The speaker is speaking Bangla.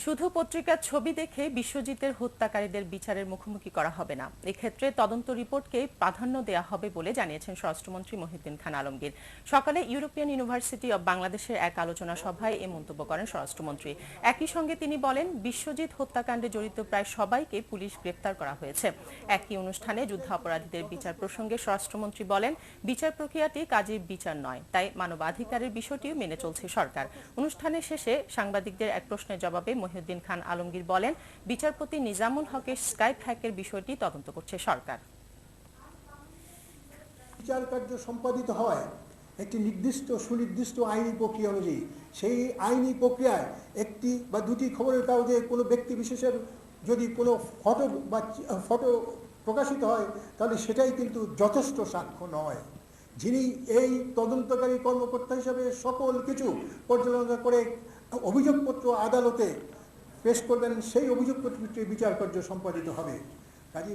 শুধু পত্রিকার ছবি দেখে বিশ্বজিতের হত্যাকারীদের বিচারের মুখোমুখি করা হবে না। এক্ষেত্রে তদন্ত রিপোর্টকে প্রাধান্য দেওয়া হবে বলে জানিয়েছেন স্বরাষ্ট্রমন্ত্রী মহিউদ্দিন খান আলমগীর। সকালে ইউরোপিয়ান ইউনিভার্সিটি অব বাংলাদেশের এক আলোচনা সভায় এ মন্তব্য করেন স্বরাষ্ট্রমন্ত্রী। একই সঙ্গে তিনি বলেন, বিশ্বজিৎ হত্যাকাণ্ডে জড়িত প্রায় সবাইকে পুলিশ গ্রেপ্তার করা হয়েছে। একই অনুষ্ঠানে যুদ্ধাপরাধীদের বিচার প্রসঙ্গে স্বরাষ্ট্রমন্ত্রী বলেন, বিচার প্রক্রিয়াটি কাজের বিচার নয়, তাই মানবাধিকারের বিষয়টিও মেনে চলছে সরকার। অনুষ্ঠানের শেষে সাংবাদিকদের এক প্রশ্নের জবাবে মহিউদ্দিন খান আলমগীর বলেন, বিচারপতি নিজামুল হকের স্কাইপ হ্যাকের বিষয়টি তদন্ত করছে সরকার। বিচার কার্য সম্পাদিত হয় একটি নির্দিষ্ট সুনির্দিষ্ট আইনি প্রক্রিয়া অনুযায়ী। সেই আইনি প্রক্রিয়ায় একটি বা দুটি খবরের কাগজে কোনো ব্যক্তি বিশেষের যদি কোনো ফটো প্রকাশিত হয়, তাহলে সেটাই কিন্তু যথেষ্ট সাক্ষ্য নয়। যিনি এই তদন্তকারী কর্মকর্তা হিসাবে সকল কিছু পর্যালোচনা করে অভিযোগপত্র আদালতে পেশ করবেন, সেই অভিযোগপত্রটি বিচার কার্য সম্পাদিত হবে। কাজী